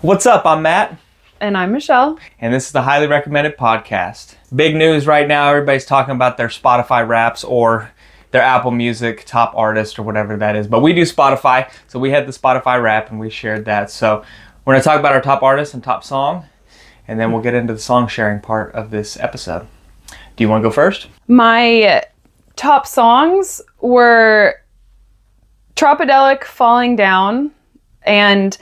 What's up? I'm Matt. And I'm Michelle. And this is the Highly Recommended Podcast. Big news right now. Everybody's talking about their Spotify Wraps or their Apple Music top artist or whatever that is. But we do Spotify, so we had the Spotify Wrap and we shared that. So we're going to talk about our top artist and top song, and then we'll get into the song sharing part of this episode. Do you want to go first? My top songs were Tropidelic, Falling Down, and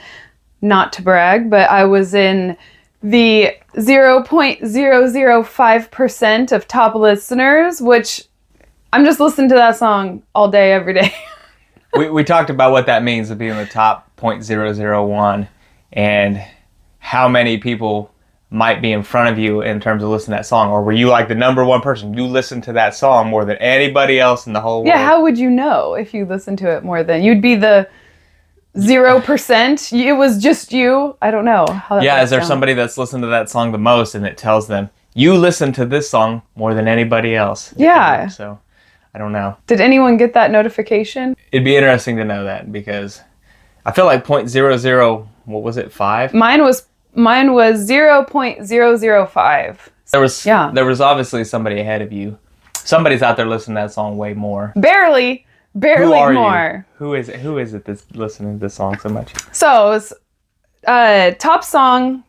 not to brag, but I was in the 0.005% of top listeners, which I'm just listening to that song all day, every day. we talked about what that means to be in the top 0.001 and how many people might be in front of you in terms of listening to that song. Or were you like the number one person? You listened to that song more than anybody else in the whole world. Yeah, how would you know if you listened to it more than... You'd be the 0%. It was just you. I don't know how that is there down. somebody that's listened to that song the most and it tells them, you listen to this song more than anybody else? Yeah. So, I don't know. Did anyone get that notification? It'd be interesting to know that because I feel like 0.00, what was it, 5? Mine was 0.005. There was obviously somebody ahead of you. Somebody's out there listening to that song way more. Barely Who are more. You? Who is it that's listening to this song so much? So, it was, top song,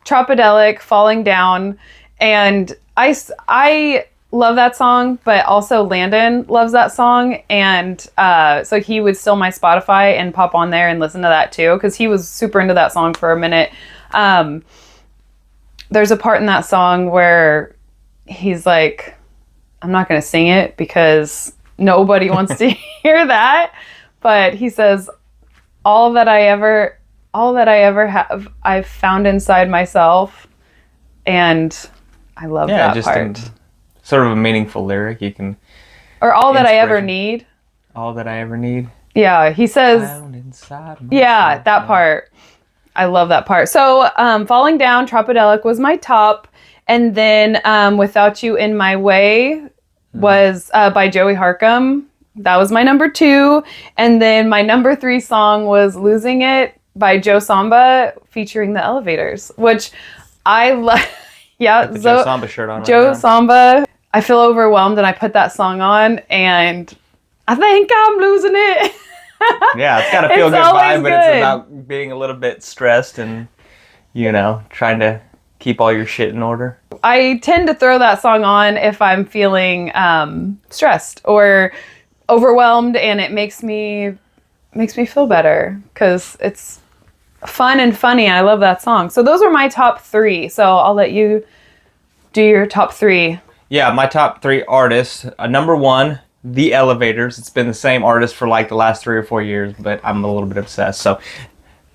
Tropidelic, Falling Down, and I love that song, but also Landon loves that song, and so he would steal my Spotify and pop on there and listen to that too, because he was super into that song for a minute. There's a part in that song where he's like, I'm not going to sing it because nobody wants to hear that, but he says, all that I ever have, I've found inside myself, and I love that just part. Sort of a meaningful lyric. You can... Or all that I ever need. All that I ever need. Yeah, he says... Found inside myself. Yeah, that part. I love that part. So, Falling Down, Tropidelic was my top, and then Without You in My Way was by Joey Harcum. That was my number 2. And then my number 3 song was Losing It by Joe Samba featuring the Elevators, which I love. Yeah, the Joe Samba shirt on. Joe right now. Samba. I feel overwhelmed and I put that song on and I think I'm losing it. Yeah, it's got a feel good vibe, but good. It's about being a little bit stressed and, trying to keep all your shit in order. I tend to throw that song on if I'm feeling stressed or overwhelmed, and it makes me feel better because it's fun and funny. I love that song. So those are my top 3. So I'll let you do your top 3. Yeah, my top 3 artists. Number 1, The Elevators. It's been the same artist for like the last 3 or 4 years, but I'm a little bit obsessed. So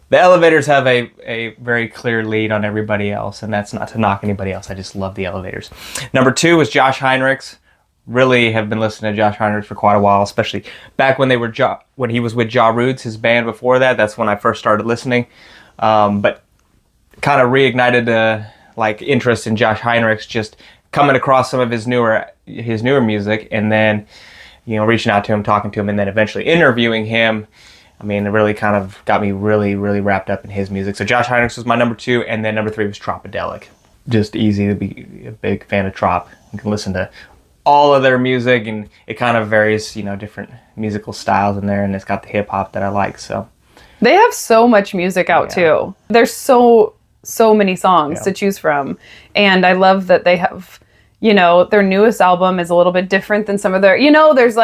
The Elevators have a very clear lead on everybody else, and that's not to knock anybody else. I just love The Elevators. Number 2 was Josh Heinrichs. Really have been listening to Josh Heinrichs for quite a while, especially back when when he was with JWADI, his band before that. That's when I first started listening. But kind of reignited interest in Josh Heinrichs, just coming across some of his newer music, and then reaching out to him, talking to him, and then eventually interviewing him. I mean, it really kind of got me really, really wrapped up in his music. So Josh Heinrichs was my number 2, and then number 3 was Tropidelic. Just easy to be a big fan of Trop. You can listen to all of their music, and it kind of varies, different musical styles in there, and it's got the hip hop that I like. So they have so much music out too. There's so many songs to choose from, and I love that they have, their newest album is a little bit different than some of their, there's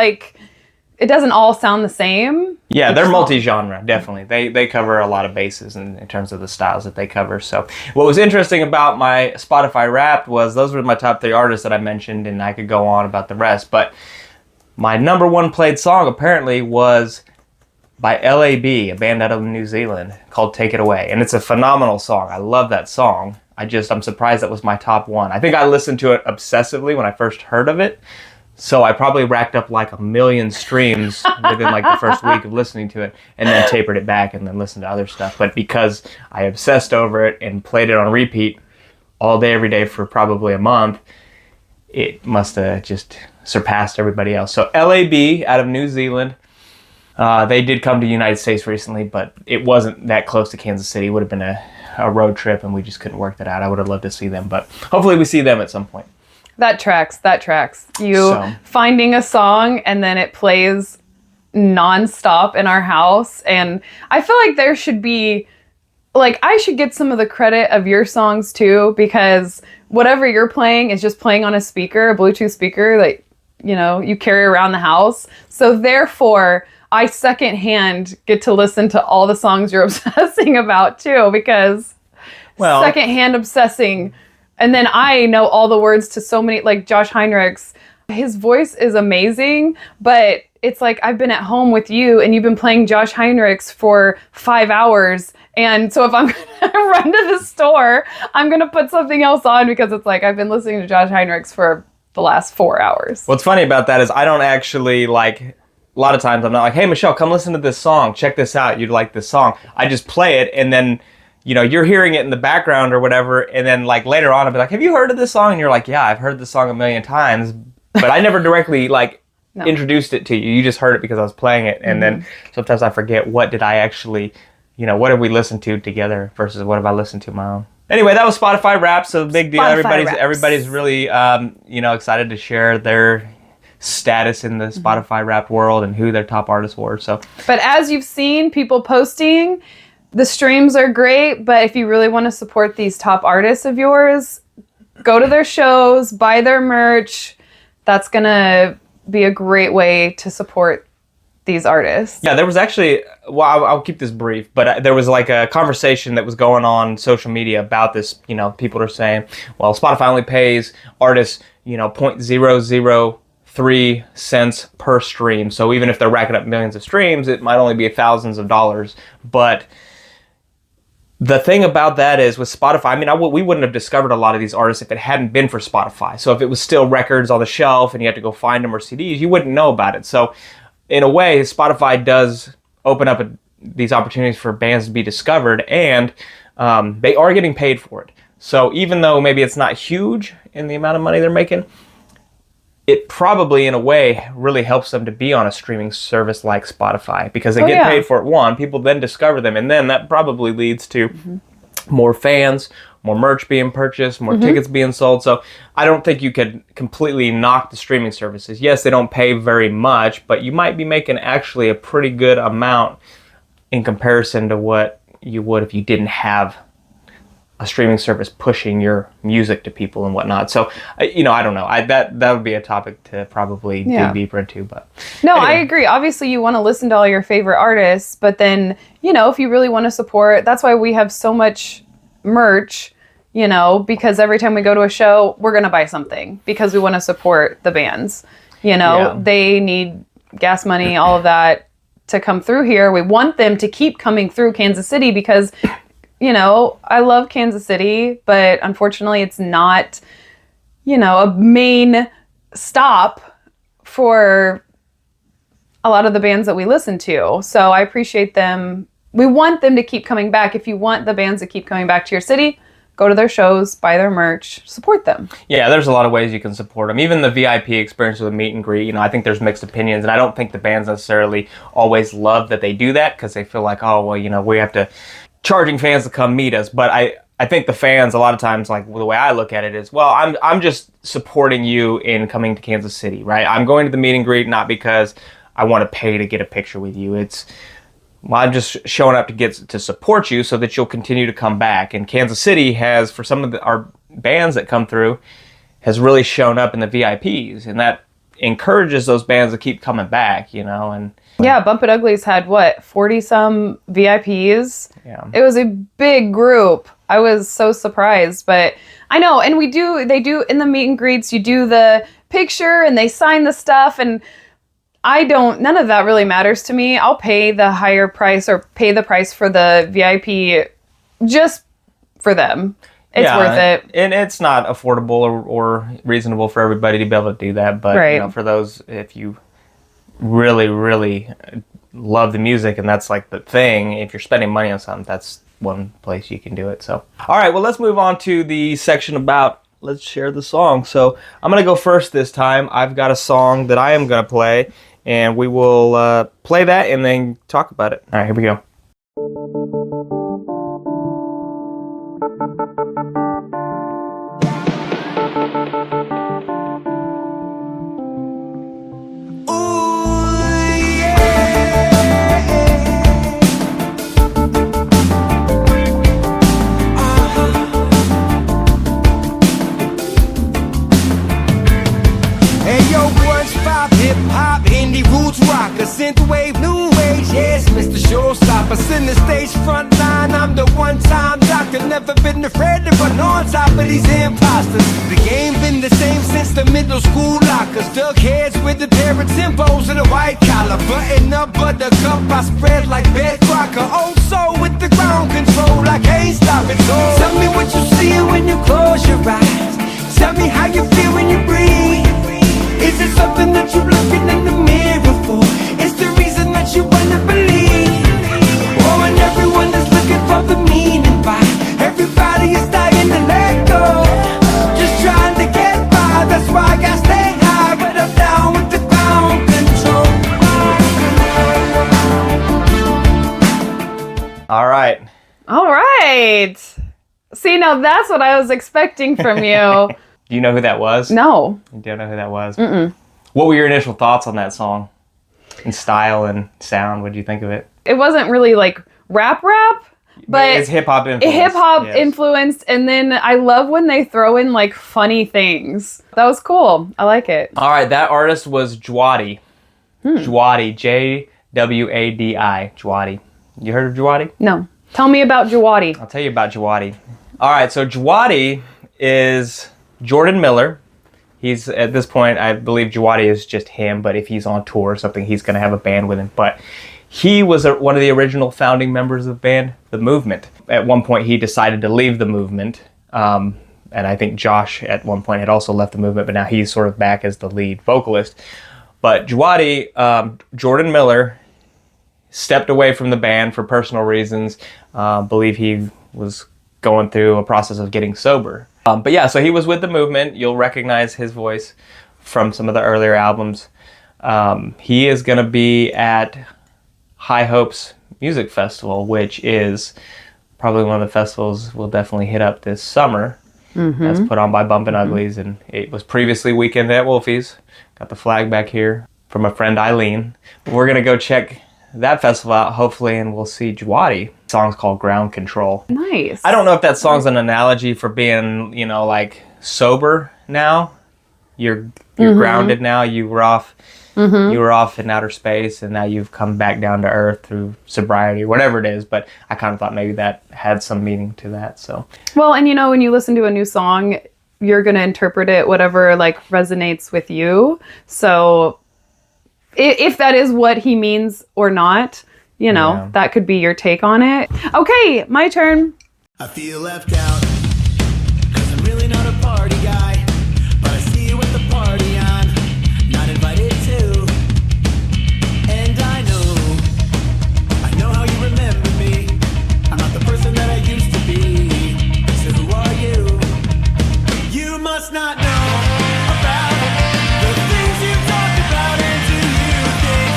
it doesn't all sound the same. Yeah, they're multi-genre, definitely. They cover a lot of bases in terms of the styles that they cover. So what was interesting about my Spotify Wrapped was those were my top 3 artists that I mentioned, and I could go on about the rest. But my number 1 played song apparently was by LAB, a band out of New Zealand, called Take It Away. And it's a phenomenal song. I love that song. I'm surprised that was my top 1. I think I listened to it obsessively when I first heard of it. So I probably racked up like 1 million streams within like the first week of listening to it, and then tapered it back and then listened to other stuff. But because I obsessed over it and played it on repeat all day, every day for probably a month, it must have just surpassed everybody else. So LAB out of New Zealand, They did come to the United States recently, but it wasn't that close to Kansas City. It would have been a road trip and we just couldn't work that out. I would have loved to see them, but hopefully we see them at some point. That tracks. You So. finding a song and then it plays nonstop in our house. And I feel like there should be, like, I should get some of the credit of your songs too, because whatever you're playing is just playing on a speaker, a Bluetooth speaker that, you know, you carry around the house. So therefore, I secondhand get to listen to all the songs you're obsessing about too, because secondhand obsessing. And then I know all the words to so many, like Josh Heinrichs. His voice is amazing, but it's like I've been at home with you and you've been playing Josh Heinrichs for 5 hours. And so if I'm going to run to the store, I'm going to put something else on because it's like I've been listening to Josh Heinrichs for the last 4 hours. What's funny about that is I don't actually like, a lot of times I'm not like, hey, Michelle, come listen to this song. Check this out. You'd like this song. I just play it and then, you know, you're hearing it in the background or whatever. And then like later on I'll be like, have you heard of this song? And you're like, yeah, I've heard this song a million times, but I never directly like introduced it to you. You just heard it because I was playing it. And then sometimes I forget what did I actually, you know, what have we listened to together versus what have I listened to my own. Anyway, that was Spotify Wrapped, so big deal. Everybody's really, you know, excited to share their status in the Spotify Wrapped world and who their top artists were. So, but as you've seen people posting, the streams are great. But if you really want to support these top artists of yours, go to their shows, buy their merch. That's gonna be a great way to support these artists. Yeah, there was actually, well, I'll keep this brief, but there was like a conversation that was going on social media about this. You know, people are saying, well, Spotify only pays artists, you know, 0.003 cents per stream. So even if they're racking up millions of streams, it might only be thousands of dollars. But the thing about that is with Spotify, I mean, we wouldn't have discovered a lot of these artists if it hadn't been for Spotify. So if it was still records on the shelf and you had to go find them or CDs, you wouldn't know about it. So in a way, Spotify does open up these opportunities for bands to be discovered, and they are getting paid for it. So even though maybe it's not huge in the amount of money they're making, it probably, in a way, really helps them to be on a streaming service like Spotify because they get paid for it. One, people then discover them, and then that probably leads to more fans, more merch being purchased, more tickets being sold. So I don't think you could completely knock the streaming services. Yes, they don't pay very much, but you might be making actually a pretty good amount in comparison to what you would if you didn't have a streaming service pushing your music to people and whatnot. So, you know, I don't know. That would be a topic to probably dig deeper into. But no, anyway. I agree. Obviously, you want to listen to all your favorite artists, but then, you know, if you really want to support, that's why we have so much merch, you know, because every time we go to a show, we're going to buy something because we want to support the bands. You know, they need gas money, all of that to come through here. We want them to keep coming through Kansas City because, you know, I love Kansas City, but unfortunately it's not, you know, a main stop for a lot of the bands that we listen to. So I appreciate them. We want them to keep coming back. If you want the bands to keep coming back to your city, go to their shows, buy their merch, support them. Yeah, there's a lot of ways you can support them. Even the VIP experience with a meet and greet, you know, I think there's mixed opinions, and I don't think the bands necessarily always love that they do that because they feel like, oh, well, you know, we have to charging fans to come meet us. But I think the fans, a lot of times, like the way I look at it is, well, I'm just supporting you in coming to Kansas City, right? I'm going to the meet and greet not because I want to pay to get a picture with you. Well, I'm just showing up to support you so that you'll continue to come back. And Kansas City has, for some of our bands that come through, has really shown up in the VIPs, and that encourages those bands to keep coming back, you know. And yeah, Bump It Ugly's had, 40-some VIPs? Yeah. It was a big group. I was so surprised, but I know, and they do, in the meet and greets, you do the picture, and they sign the stuff, and none of that really matters to me. I'll pay the higher price or pay the price for the VIP just for them. It's worth it. And it's not affordable or reasonable for everybody to be able to do that. But you know, for those, if you really, really love the music and that's like the thing, if you're spending money on something, that's one place you can do it. So, all right, well, let's move on to the section about let's share the song. So I'm going to go first this time. I've got a song that I am going to play, and we will play that and then talk about it. All right, here we go. Synthwave, new age, yes, Mr. Showstopper. In the stage front line, I'm the one-time doctor. Never been afraid to run on top of these imposters. The game been the same since the middle school lockers. Dug heads with a pair of Timbos and a white collar. Button up, buttercup, I spread like Bed Crocker. Old soul with the ground control, I can't stop it. So tell me what you see when you close your eyes. Tell me how you feel when you breathe. Is it something that you're looking in the mirror for? It's the reason that you wanna believe. Oh, and everyone is looking for the meaning why. Everybody is dying to let go. Just trying to get by, that's why I gotta stay high. But I'm down with the ground control. All right. All right. See, now that's what I was expecting from you. Do you know who that was? No. You don't know who that was? Mm-mm. What were your initial thoughts on that song? In style and sound, what did you think of it? It wasn't really like rap, but it's hip-hop influenced. Hip-hop influenced, and then I love when they throw in like funny things. That was cool. I like it. All right, that artist was JWADI. JWADI, J-W-A-D-I, JWADI. You heard of JWADI? No. Tell me about JWADI. I'll tell you about JWADI. All right, so JWADI is Jordan Miller. He's, at this point, I believe JWADI is just him, but if he's on tour or something, he's going to have a band with him. But he was one of the original founding members of the band, The Movement. At one point, he decided to leave The Movement. And I think Josh, at one point, had also left The Movement, but now he's sort of back as the lead vocalist. But JWADI, Jordan Miller, stepped away from the band for personal reasons. Believe he was going through a process of getting sober. But yeah, so he was with The Movement. You'll recognize his voice from some of the earlier albums. He is going to be at High Hopes Music Festival, which is probably one of the festivals we'll definitely hit up this summer. That's put on by Bumpin' Uglies, and it was previously Weekend at Wolfie's. Got the flag back here from a friend, Eileen. But we're going to go check that festival out, hopefully, and we'll see JWADI. The song's called Ground Control. Nice. I don't know if that song's an analogy for being, you know, like sober now. You're grounded now. You were off in outer space, and now you've come back down to earth through sobriety or whatever it is. But I kind of thought maybe that had some meaning to that. So well, and you know, when you listen to a new song, you're gonna interpret it whatever like resonates with you. So if that is what he means or not, you know, that could be your take on it. Okay, my turn. I feel left out, 'cause I'm really not a party guy, but I see you at the party I'm not invited to. And I know how you remember me. I'm not the person that I used to be. So who are you? You must not know about the things you talk about, and do you think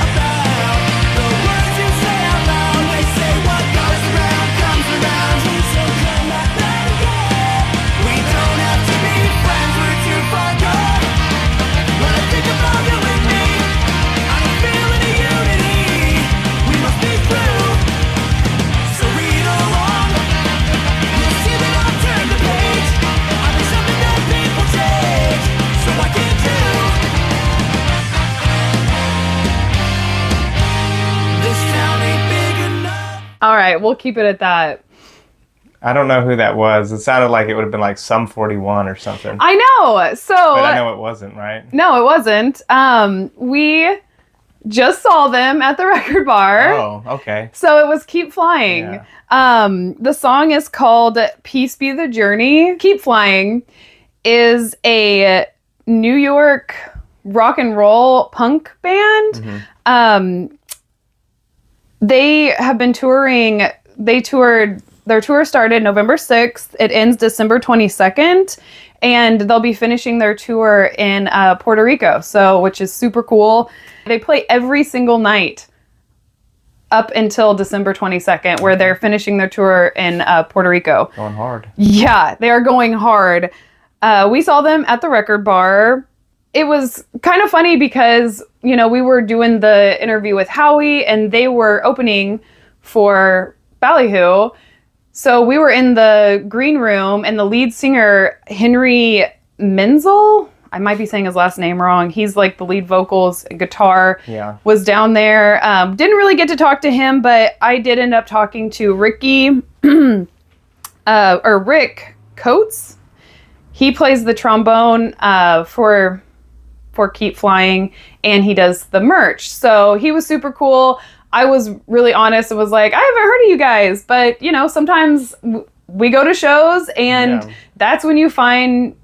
about the words you say out loud? They say what goes around comes around. So come back then again. We don't have to be friends, we're too far gone. When I think about you and me, I'm feeling a unity. We must be through. So read along. You'll see that I've turned the page. I'm something that people change. So I can't do. This town ain't big enough. All right, we'll keep it at that. I don't know who that was. It sounded like it would have been like Sum 41 or something. I know. So But I know it wasn't, right? no, it wasn't. We just saw them at the record bar. Oh, okay. So it was Keep Flying. The song is called Peace Be the Journey. Keep Flying is a New York rock and roll punk band. They have been touring. Their tour started November 6th. It ends December 22nd. And they'll be finishing their tour in Puerto Rico, which is super cool. They play every single night up until December 22nd, where they're finishing their tour in Puerto Rico. Going hard. Yeah, they are going hard. We saw them at the Record Bar. It was kind of funny because, you know, we were doing the interview with Howie and they were opening for Ballyhoo. So we were in the green room and the lead singer, Henry Menzel, I might be saying his last name wrong. He's like the lead vocals, guitar, was down there. Didn't really get to talk to him, but I did end up talking to Ricky, or Rick Coates. He plays the trombone for Keep Flying, and he does the merch. So he was super cool. I was really honest and was like, I haven't heard of you guys, but you know, sometimes we go to shows and that's when you find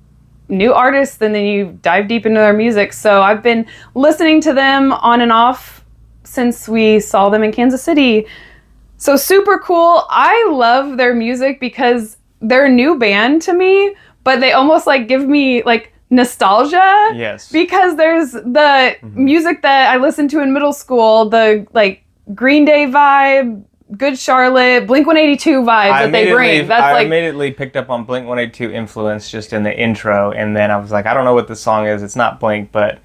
new artists and then you dive deep into their music. So I've been listening to them on and off since we saw them in Kansas City. So super cool. I love their music because they're a new band to me, but they almost like give me like nostalgia. Yes. Because there's the music that I listened to in middle school, the like Green Day vibe, Good Charlotte, Blink-182 vibes that they bring. That's I like immediately picked up on Blink-182 influence just in the intro, and then I was like, I don't know what this song is. It's not Blink, but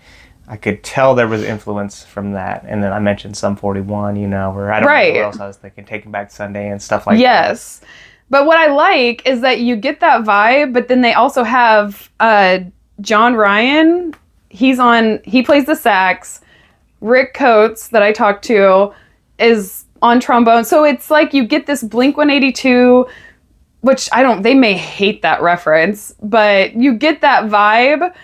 I could tell there was influence from that. And then I mentioned Sum 41, you know, where I don't know what else I was thinking, Taking Back Sunday and stuff like that. Yes. But what I like is that you get that vibe, but then they also have John Ryan. He plays the sax. Rick Coates, that I talked to, is on trombone. So it's like you get this Blink-182, which they may hate that reference, but you get that vibe.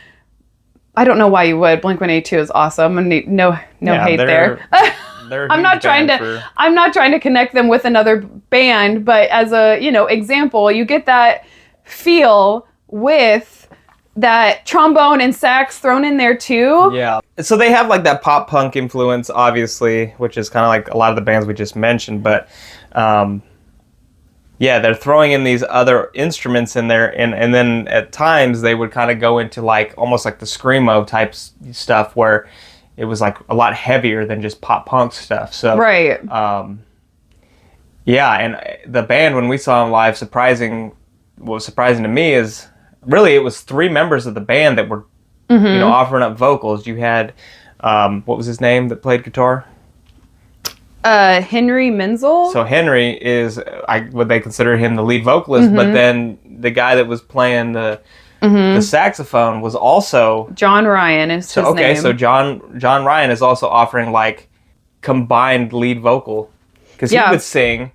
I don't know why you would. Blink-182 is awesome. And no hate there. I'm not trying to connect them with another band, but as a, you know, example, you get that feel with that trombone and sax thrown in there too. Yeah. So they have like that pop punk influence, obviously, which is kind of like a lot of the bands we just mentioned, but they're throwing in these other instruments in there, and then at times they would kind of go into like almost like the screamo type stuff where it was like a lot heavier than just pop punk stuff. So right. And the band, when we saw them live, what was surprising to me is really it was 3 members of the band that were you know, offering up vocals. You had what was his name that played guitar? Henry Menzel. So Henry is, would they consider him the lead vocalist, but then the guy that was playing the saxophone was also John Ryan is his name. So John Ryan is also offering like combined lead vocal, because he would sing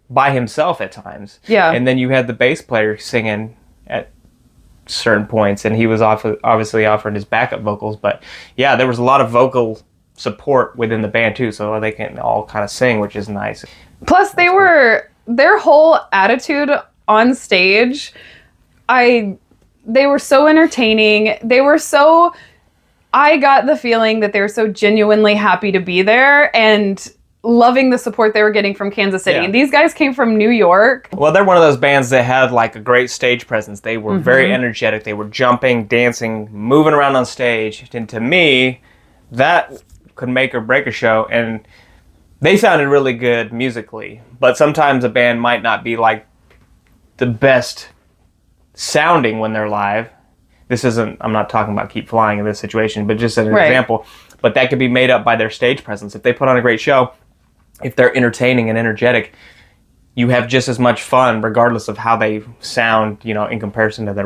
by himself at times. Yeah. And then you had the bass player singing at certain points, and he was obviously offering his backup vocals. But yeah, there was a lot of vocal support within the band too, so they can all kind of sing, which is nice. Plus their whole attitude on stage, they were so entertaining. I got the feeling that they were so genuinely happy to be there and loving the support they were getting from Kansas City. And these guys came from New York. Well, they're one of those bands that had like a great stage presence. They were very energetic. They were jumping, dancing, moving around on stage. And to me, that could make or break a show. And they sounded really good musically. But sometimes a band might not be like the best sounding when they're live. I'm not talking about Keep Flying in this situation, but just as an example. But that could be made up by their stage presence. If they put on a great show, if they're entertaining and energetic, you have just as much fun regardless of how they sound, you know, in comparison to their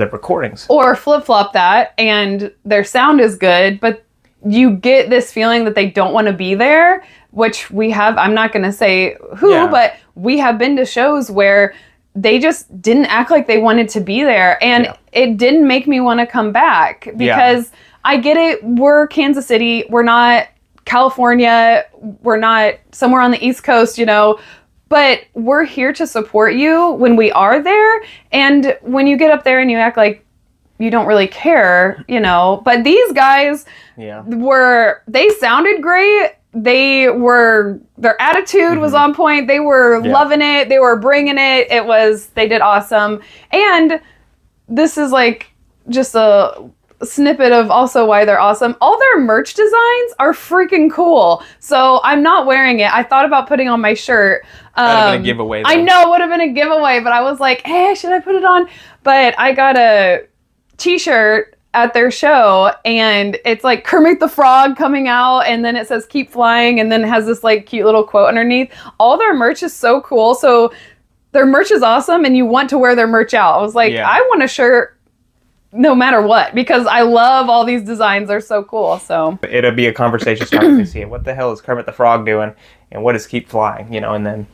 recordings. Or flip-flop that and their sound is good, but you get this feeling that they don't want to be there, which we have. I'm not going to say who, but we have been to shows where they just didn't act like they wanted to be there, and it didn't make me want to come back, because I get it. We're Kansas City. We're not California. We're not somewhere on the East Coast, you know, but we're here to support you when we are there. And when you get up there and you act like you don't really care, you know, but these guys they sounded great. Their attitude was on point. They were loving it. They were bringing it. They did awesome. And this is like just a snippet of also why they're awesome. All their merch designs are freaking cool. So I'm not wearing it. I thought about putting on my shirt. That'd have been a giveaway, though. I know it would have been a giveaway, but I was like, hey, should I put it on? But I got a t-shirt at their show, and it's like Kermit the Frog coming out, and then it says keep flying, and then it has this like cute little quote underneath. All their merch is so cool. So their merch is awesome, and you want to wear their merch out. I was like, Yeah. I want a shirt no matter what, because I love all these designs. They're so cool. So It'll be a conversation starter if you see it. What the hell is Kermit the Frog doing? And what is keep flying? You know, and then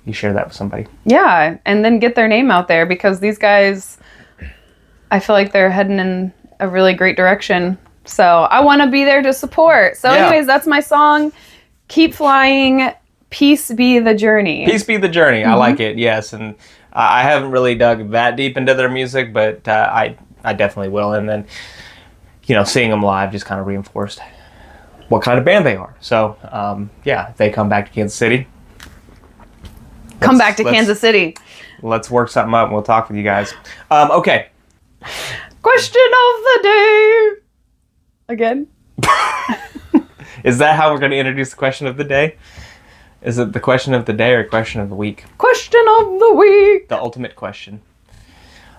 you share that with somebody. yeah, and then get their name out there, because these guys, I feel like they're heading in a really great direction. So I want to be there to support. So Yeah. anyways, that's my song. Keep flying. Peace be the journey. Peace be the journey. I like it, yes. And I haven't really dug that deep into their music, but I definitely will. And then, you know, seeing them live just kind of reinforced what kind of band they are. So, yeah, if they come back to Kansas City. Come back to Kansas City. Let's work something up and we'll talk with you guys. Okay. Question of the day. Again? Is that how we're going to introduce the question of the day? Is it the question of the day or question of the week? Question of the week. The ultimate question.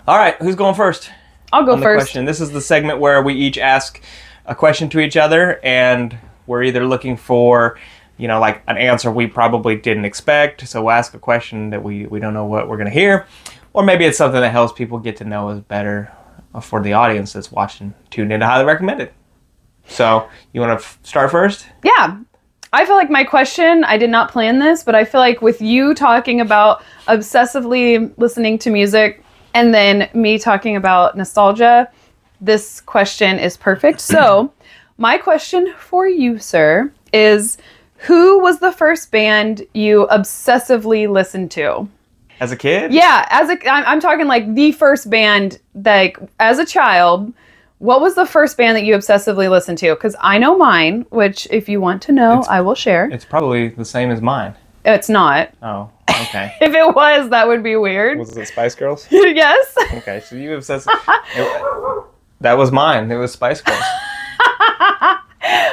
All right, who's going first? I'll go On the first. question. This is the segment where we each ask a question to each other, and we're either looking for, you know, like an answer we probably didn't expect, so we'll ask a question that we don't know what we're going to hear, or maybe it's something that helps people get to know us better for the audience that's watching, tuned in to Highly Recommended. So, you want to start first? Yeah. I feel like my question, I did not plan this, but I feel like with you talking about obsessively listening to music and then me talking about nostalgia, this question is perfect. So, my question for you, sir, is who was the first band you obsessively listened to? As a kid? Yeah, I'm talking like the first band, like as a child. What was the first band that you obsessively listened to? Because I know mine, which if you want to know, I will share. It's probably the same as mine. It's not. Oh, okay. If it was, that would be weird. Was it Spice Girls? Yes. Okay, so you obsessed. That was mine. It was Spice Girls.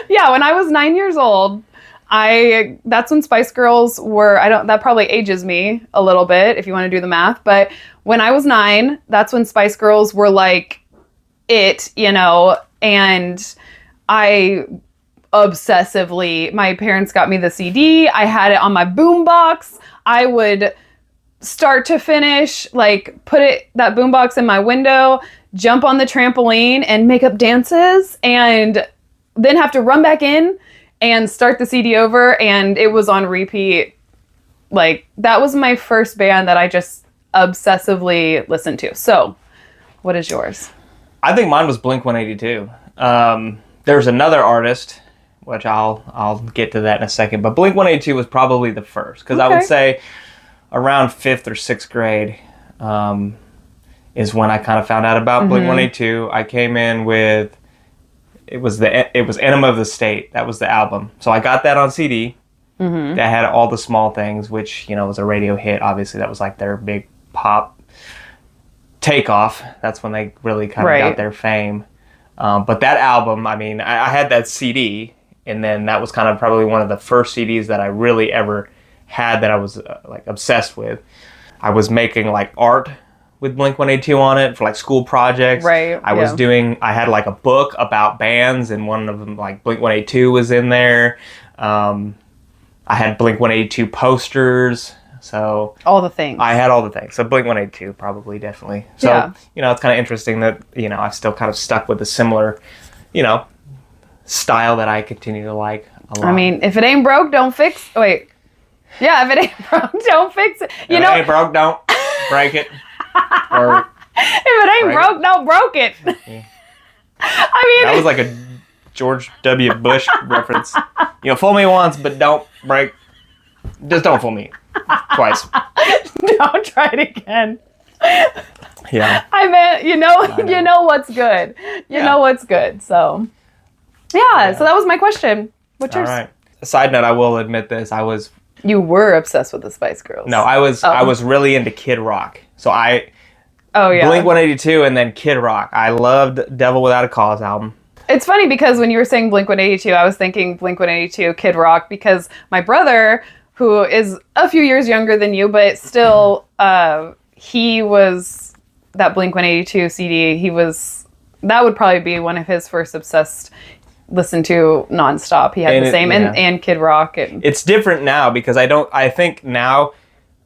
Yeah, when I was 9 years old, that's when Spice Girls were, that probably ages me a little bit if you want to do the math, but when I was 9, that's when Spice Girls were like it, you know, and I obsessively, my parents got me the CD, I had it on my boombox, I would start to finish, like put that boombox in my window, jump on the trampoline and make up dances, and then have to run back in and start the CD over, and it was on repeat. Like, that was my first band that I just obsessively listened to. So, what is yours? I think mine was Blink-182. There's another artist, which I'll get to that in a second, but Blink-182 was probably the first, because I would say around 5th or 6th grade is when I kind of found out about Blink-182. I came in with it was Enema of the State. That was the album. So I got that on CD. That had all the small things, which, you know, was a radio hit. Obviously, that was like their big pop takeoff. That's when they really kind of got their fame. But that album, I mean, I had that CD, and then that was kind of probably one of the first CDs that I really ever had that I was like obsessed with. I was making like art with Blink-182 on it for like school projects. Right. I had like a book about bands, and one of them, like Blink-182 was in there. I had Blink-182 posters. So all the things. I had all the things. So Blink-182 probably, definitely. So, you know, it's kind of interesting that, you know, I've still kind of stuck with a similar, you know, style that I continue to like a lot. I mean, if it ain't broke, don't fix. Wait. Yeah, if it ain't broke, don't fix it. If it ain't broke, don't break it. Or if it ain't broke, don't broke it. Yeah. I mean, that was like a George W. Bush reference. You know, fool me once, but don't break. Just don't fool me twice. don't try it again. Yeah. I meant, you know what's good. You know what's good. So, yeah. So that was my question. What's yours? All right. A side note, I will admit this. You were obsessed with the Spice Girls. No, I was really into Kid Rock. So Oh, yeah. Blink 182 and then Kid Rock. I loved Devil Without a Cause album. It's funny because when you were saying Blink 182, I was thinking Blink 182, Kid Rock, because my brother, who is a few years younger than you, but still, he was that Blink 182 CD. That would probably be one of his first obsessed listen to nonstop. He had the same, and Kid Rock. It's different now because I think now,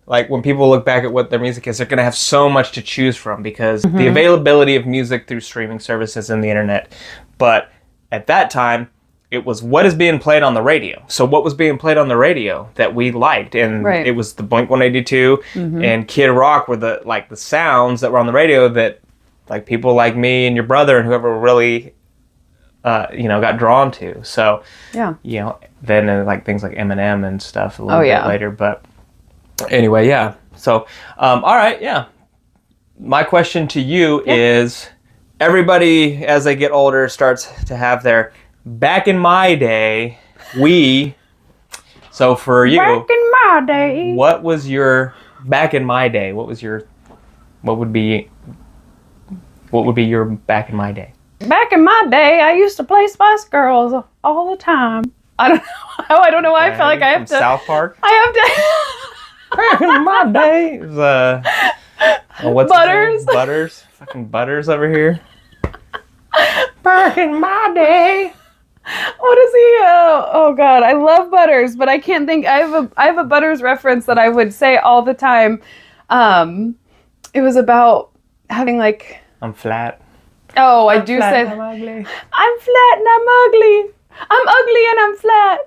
like when people look back at what their music is, they're going to have so much to choose from because the availability of music through streaming services and the internet. But at that time, it was what is being played on the radio. So what was being played on the radio that we liked, and it was the Blink 182 and Kid Rock were the sounds that were on the radio that like people like me and your brother and whoever really got drawn to. So then like things like Eminem and stuff a little bit later, but. Anyway, yeah. So, all right, yeah. My question to you is, everybody, as they get older, starts to have their back in my day, so for you, Back in my day. what was your, back in my day, what would be your back in my day? Back in my day, I used to play Spice Girls all the time. I don't know why I felt like I have to. South Park? I have to. Back in my day, it was, what's Butters. his name? Butters. Fucking Butters over here. Back in my day. What is he? Oh God, I love Butters, but I can't think. I have a Butters reference that I would say all the time. It was about having like. I'm flat. Oh, I do say. I'm ugly. I'm flat and I'm ugly. I'm ugly and I'm flat.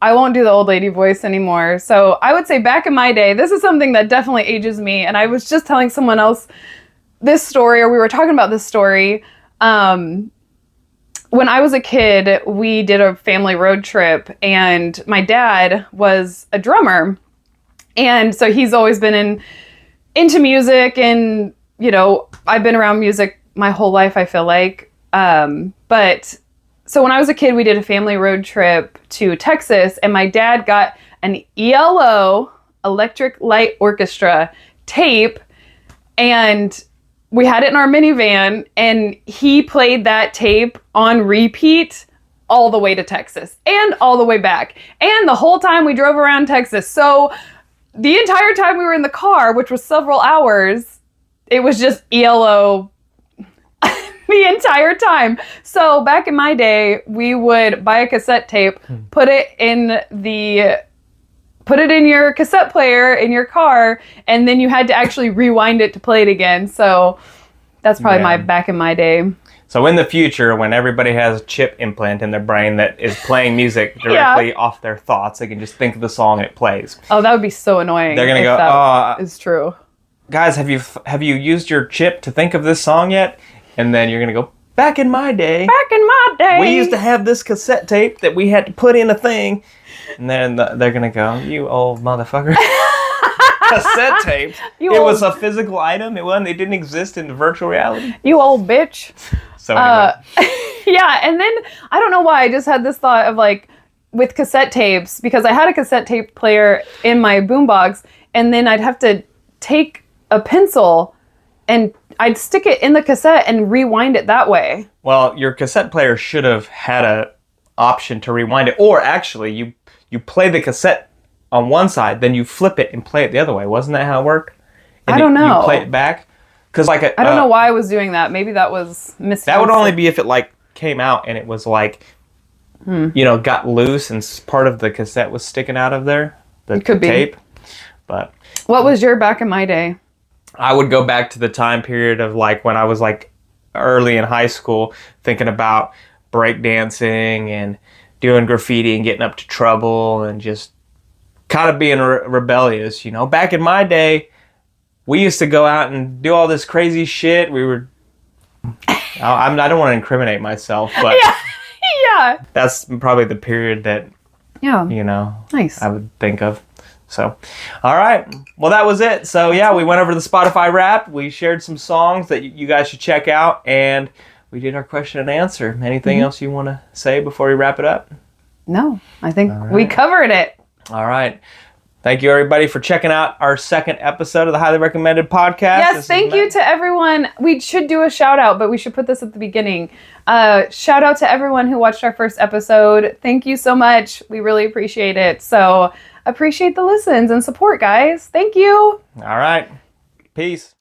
I won't do the old lady voice anymore. So I would say back in my day, this is something that definitely ages me. And I was just telling someone else this story, or we were talking about this story. When I was a kid, we did a family road trip, and my dad was a drummer. And so he's always been into music, and, I've been around music my whole life, I feel like. So when I was a kid, we did a family road trip to Texas, and my dad got an ELO, Electric Light Orchestra tape, and we had it in our minivan, and he played that tape on repeat all the way to Texas and all the way back. And the whole time we drove around Texas. So the entire time we were in the car, which was several hours, it was just ELO the entire time. So back in my day, we would buy a cassette tape, put it in your cassette player in your car, and then you had to actually rewind it to play it again. So that's probably my back in my day. So in the future, when everybody has a chip implant in their brain that is playing music directly off their thoughts, they can just think of the song and it plays. Oh, that would be so annoying. They're gonna go, that is true. Guys, have you used your chip to think of this song yet? And then you're gonna go, back in my day. Back in my day. We used to have this cassette tape that we had to put in a thing. And then they're gonna go, you old motherfucker. Cassette tape. It was a physical item. It didn't exist in virtual reality. You old bitch. So anyway. Yeah, and then I don't know why I just had this thought of like with cassette tapes, because I had a cassette tape player in my boombox, and then I'd have to take a pencil and I'd stick it in the cassette and rewind it that way. Well, your cassette player should have had a option to rewind it, or actually you play the cassette on one side, then you flip it and play it the other way. Wasn't that how it worked? And I don't know. You play it back? Because I don't know why I was doing that. Maybe that was mistakes. That would only be if it like came out and it was like, got loose and part of the cassette was sticking out of there. It could tape. But what was your back in my day? I would go back to the time period of like when I was like early in high school, thinking about breakdancing and doing graffiti and getting up to trouble and just kind of being rebellious. Back in my day, we used to go out and do all this crazy shit. We were, I don't want to incriminate myself, but yeah. That's probably the period that, nice. I would think of. So, all right. Well, that was it. So, yeah, we went over the Spotify Wrapped. We shared some songs that you guys should check out, and we did our question and answer. Anything else you want to say before we wrap it up? No, I think we covered it. All right. Thank you, everybody, for checking out our second episode of the Highly Recommended Podcast. Yes, thank you to everyone. We should do a shout out, but we should put this at the beginning. Shout out to everyone who watched our first episode. Thank you so much. We really appreciate it. So appreciate the listens and support, guys. Thank you. All right. Peace.